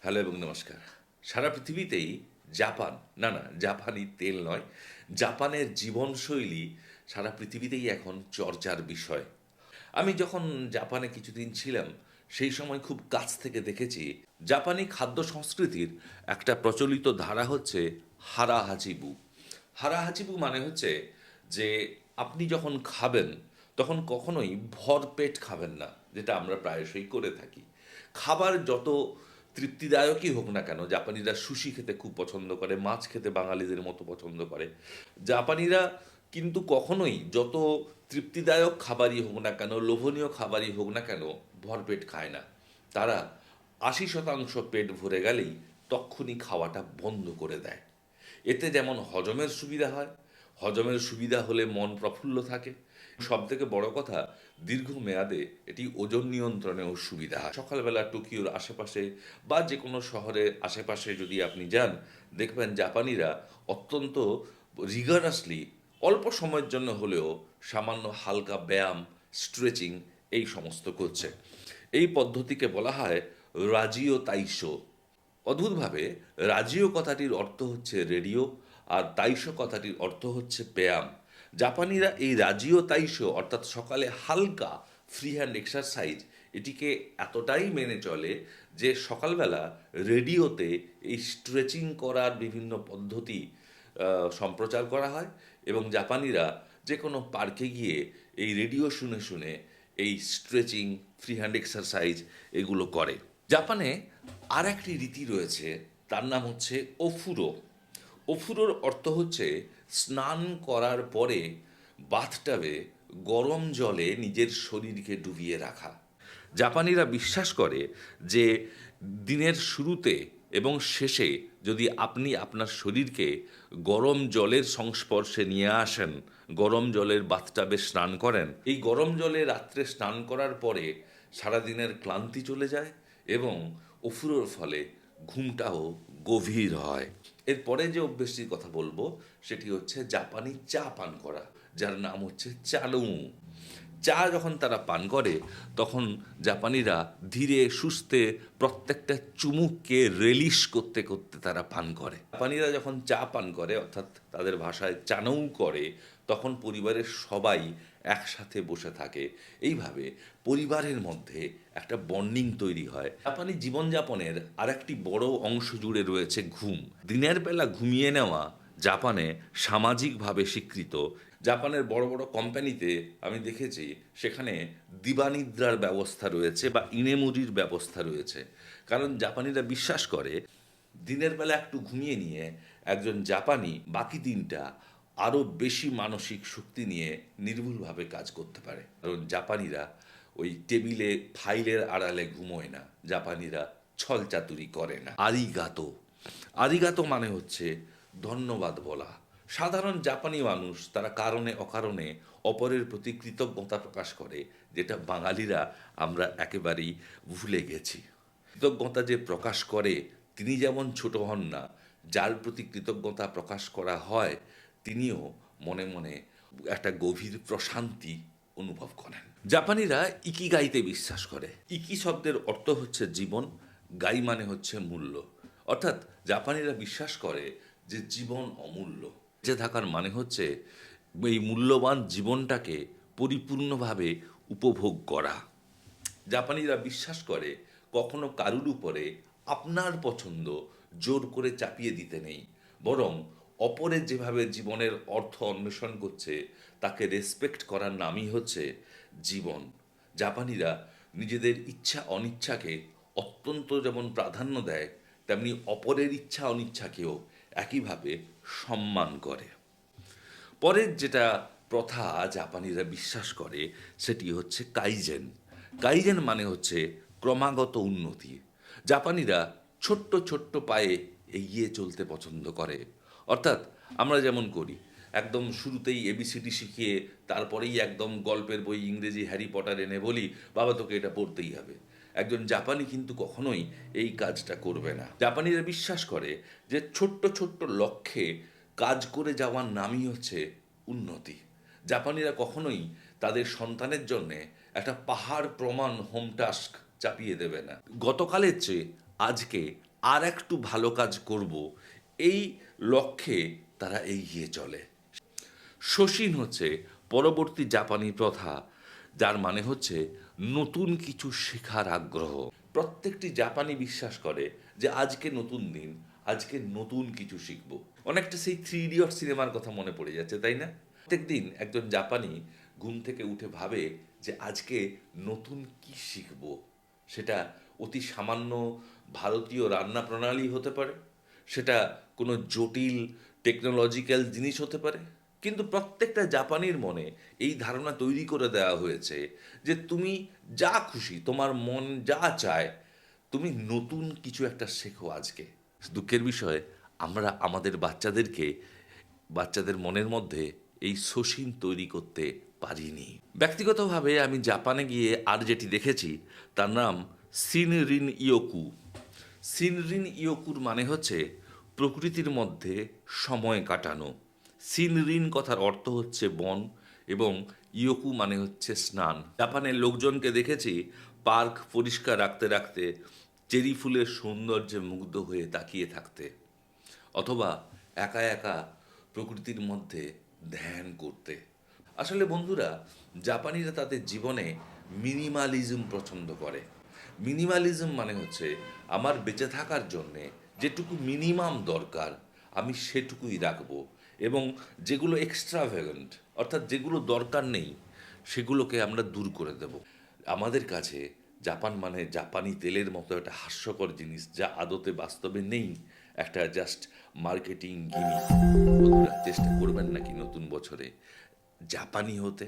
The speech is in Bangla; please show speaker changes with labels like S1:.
S1: হ্যালো এবং নমস্কার। সারা পৃথিবীতেই জাপান, জাপানি তেল নয়, জাপানের জীবনশৈলী সারা পৃথিবীতেই এখন চর্চার বিষয়। আমি যখন জাপানে কিছুদিন ছিলাম, সেই সময় খুব কাছ থেকে দেখেছি জাপানি খাদ্য সংস্কৃতির একটা প্রচলিত ধারা হচ্ছে হারা হাচিবু। হারা হাচিবু মানে হচ্ছে যে আপনি যখন খাবেন তখন কখনোই ভরপেট খাবেন না, যেটা আমরা প্রায়শই করে থাকি। খাবার যত তৃপ্তিদায়কই হোক না কেন, জাপানিরা সুশি খেতে খুব পছন্দ করে, মাছ খেতে বাঙালিদের মতো পছন্দ করে। জাপানিরা কিন্তু কখনোই যত তৃপ্তিদায়ক খাবারই হোক না কেন, লোভনীয় খাবারই হোক না কেন, ভরপেট খায় না। তারা ৮০% পেট ভরে গেলেই তক্ষুনি খাওয়াটা বন্ধ করে দেয়। এতে যেমন হজমের সুবিধা হয়, হজমের সুবিধা হলে মন প্রফুল্ল থাকে, সব থেকে বড় কথা, দীর্ঘ মেয়াদে এটি ওজন নিয়ন্ত্রণেও সুবিধা হয়। সকালবেলা টোকিওর আশেপাশে বা যে কোনো শহরের আশেপাশে যদি আপনি যান, দেখবেন জাপানিরা অত্যন্ত রিগারাসলি অল্প সময়ের জন্য হলেও সামান্য হালকা ব্যায়াম, স্ট্রেচিং এই সমস্ত করছে। এই পদ্ধতিকে বলা হয় রাজিও তাইশো। অদ্ভুতভাবে রাজিও কথাটির অর্থ হচ্ছে রেডিও, আর তাইশো কথাটির অর্থ হচ্ছে ব্যায়াম। জাপানিরা এই রাজিও তাইশো অর্থাৎ সকালে হালকা ফ্রি হ্যান্ড এক্সারসাইজ এটিকে এতটাই মেনে চলে যে সকালবেলা রেডিওতে এই স্ট্রেচিং করার বিভিন্ন পদ্ধতি সম্প্রচার করা হয়, এবং জাপানিরা যে কোনো পার্কে গিয়ে এই রেডিও শুনে শুনে এই স্ট্রেচিং, ফ্রি হ্যান্ড এক্সারসাইজ এগুলো করে। জাপানে আর একটি রীতি রয়েছে, তার নাম হচ্ছে ওফুরো। ওফুরোর অর্থ হচ্ছে স্নান করার পরে বাথটাবে গরম জলে নিজের শরীরকে ডুবিয়ে রাখা। জাপানিরা বিশ্বাস করে যে দিনের শুরুতে এবং শেষে যদি আপনি আপনার শরীরকে গরম জলের সংস্পর্শে নিয়ে আসেন, গরম জলের বাথটাবে স্নান করেন, এই গরম জলে রাত্রে স্নান করার পরে সারাদিনের ক্লান্তি চলে যায় এবং অফুরোর ফলে ঘুমটাও গভীর হয়। এরপরে যে অভ্যেসটির কথা বলবো সেটি হচ্ছে জাপানি চা পান করা, যার নাম হচ্ছে চালু। চা যখন তারা পান করে তখন জাপানিরা ধীরে সুস্থে প্রত্যেকটা চুমুককে রেলিশ করতে করতে তারা পান করে। জাপানিরা যখন চা পান করে, অর্থাৎ তাদের ভাষায় চানৌ করে, তখন পরিবারের সবাই একসাথে বসে থাকে। এইভাবে পরিবারের মধ্যে একটা বন্ডিং তৈরি হয়। জাপানি জীবনযাপনের আরেকটি বড় অংশ জুড়ে রয়েছে ঘুম। দিনের বেলা ঘুমিয়ে নেওয়া জাপানে সামাজিকভাবে স্বীকৃত। জাপানের বড় বড় কোম্পানিতে আমি দেখেছি সেখানে দিবানিদ্রার ব্যবস্থা রয়েছে বা ইনেমুরির ব্যবস্থা রয়েছে। কারণ জাপানিরা বিশ্বাস করে দিনের বেলা একটু ঘুমিয়ে নিয়ে একজন জাপানি বাকি দিনটা আরও বেশি মানসিক শক্তি নিয়ে নির্ভুলভাবে কাজ করতে পারে। কারণ জাপানিরা ওই টেবিলে ফাইলের আড়ালে ঘুমোয় না, জাপানিরা ছলচাতুরি করে না। আরিগাতো, আরিগাতো মানে হচ্ছে ধন্যবাদ বলা। সাধারণ জাপানি মানুষ তারা কারণে অকারণে অপরের প্রতি কৃতজ্ঞতা প্রকাশ করে, যেটা বাঙালিরা আমরা একেবারেই ভুলে গেছি। কৃতজ্ঞতা যে প্রকাশ করে তিনি যেমন ছোট হন না, যার প্রতি কৃতজ্ঞতা প্রকাশ করা হয় তিনিও মনে মনে একটা গভীর প্রশান্তি অনুভব করেন। জাপানিরা ইকিগাইতে বিশ্বাস করে। ইকি শব্দের অর্থ হচ্ছে জীবন, গাই মানে হচ্ছে মূল্য। অর্থাৎ জাপানিরা বিশ্বাস করে যে জীবন অমূল্য। বেঁচে থাকার মানে হচ্ছে এই মূল্যবান জীবনটাকে পরিপূর্ণভাবে উপভোগ করা। জাপানিরা বিশ্বাস করে কখনো কারুর উপরে আপনার পছন্দ জোর করে চাপিয়ে দিতে নেই, বরং অপরের যেভাবে জীবনের অর্থ অন্বেষণ করছে তাকে রেসপেক্ট করার নামই হচ্ছে জীবন। জাপানিরা নিজেদের ইচ্ছা অনিচ্ছাকে অত্যন্ত যেমন প্রাধান্য দেয়, তেমনি অপরের ইচ্ছা অনিচ্ছাকেও একইভাবে সম্মান করে। পরের যেটা প্রথা জাপানিরা বিশ্বাস করে সেটি হচ্ছে কাইজেন। কাইজেন মানে হচ্ছে ক্রমাগত উন্নতি। জাপানিরা ছোট্ট ছোট্ট পায়ে এগিয়ে চলতে পছন্দ করে। অর্থাৎ আমরা যেমন করি, একদম শুরুতেই এবিসিডি শিখিয়ে তারপরেই একদম গল্পের বই ইংরেজি হ্যারি পটার এনে বলি বাবা তোকে এটা পড়তেই হবে। একজন জাপানি কিন্তু কখনোই এই কাজটা করবে না। জাপানিরা বিশ্বাস করে যে ছোট্ট ছোট্ট লক্ষ্যে কাজ করে যাওয়ার নামই হচ্ছে উন্নতি। জাপানিরা কখনোই তাদের সন্তানের জন্যে একটা পাহাড় প্রমাণ হোম টাস্ক চাপিয়ে দেবে না। গতকালের চেয়ে আজকে আর একটু ভালো কাজ করব, এই লক্ষ্যে তারা এগিয়ে চলে। শোসিন হচ্ছে পরবর্তী জাপানি প্রথা, যার মানে হচ্ছে নতুন কিছু শেখার আগ্রহ। প্রত্যেকটি জাপানি বিশ্বাস করে যে আজকে নতুন দিন, আজকে নতুন কিছু শিখব। অনেকটা সেই 3 ইডিয়ট সিনেমার কথা মনে পড়ে যাচ্ছে, তাই না? প্রত্যেক দিন একজন জাপানি ঘুম থেকে উঠে ভাবে যে আজকে নতুন কি শিখব। সেটা অতি সামান্য ভারতীয় রান্না প্রণালী হতে পারে, সেটা কোনো জটিল টেকনোলজিক্যাল জিনিস হতে পারে, কিন্তু প্রত্যেকটা জাপানির মনে এই ধারণা তৈরি করে দেওয়া হয়েছে যে তুমি যা খুশি, তোমার মন যা চায়, তুমি নতুন কিছু একটা শেখো আজকে। দুঃখের বিষয়, আমরা আমাদের বাচ্চাদের মনের মধ্যে এই শোষিন তৈরি করতে পারিনি। ব্যক্তিগতভাবে আমি জাপানে গিয়ে আর যেটি দেখেছি তার নাম শিনরিন ইয়োকু। শিনরিন ইয়োকুর মানে হচ্ছে প্রকৃতির মধ্যে সময় কাটানো। শিনরিন কথার অর্থ হচ্ছে বন এবং ইয়োকু মানে হচ্ছে স্নান। জাপানের লোকজনকে দেখেছি পার্ক পরিষ্কার রাখতে রাখতে চেরি ফুলের সৌন্দর্যে মুগ্ধ হয়ে তাকিয়ে থাকতে, অথবা একা একা প্রকৃতির মধ্যে ধ্যান করতে। আসলে বন্ধুরা, জাপানিরা তাদের জীবনে মিনিমালিজম পছন্দ করে। মিনিমালিজম মানে হচ্ছে আমার বেঁচে থাকার জন্যে যেটুকু মিনিমাম দরকার আমি সেটুকুই রাখবো, এবং যেগুলো এক্সট্রাভ্যাগেন্ট অর্থাৎ যেগুলো দরকার নেই সেগুলোকে আমরা দূর করে দেব। আমাদের কাছে জাপান মানে জাপানি তেলের মতো একটা হাস্যকর জিনিস, যা আদতে বাস্তবে নেই, একটা জাস্ট মার্কেটিং গিমিক। বন্ধুরা, চেষ্টা করবেন নাকি নতুন বছরে জাপানি হতে?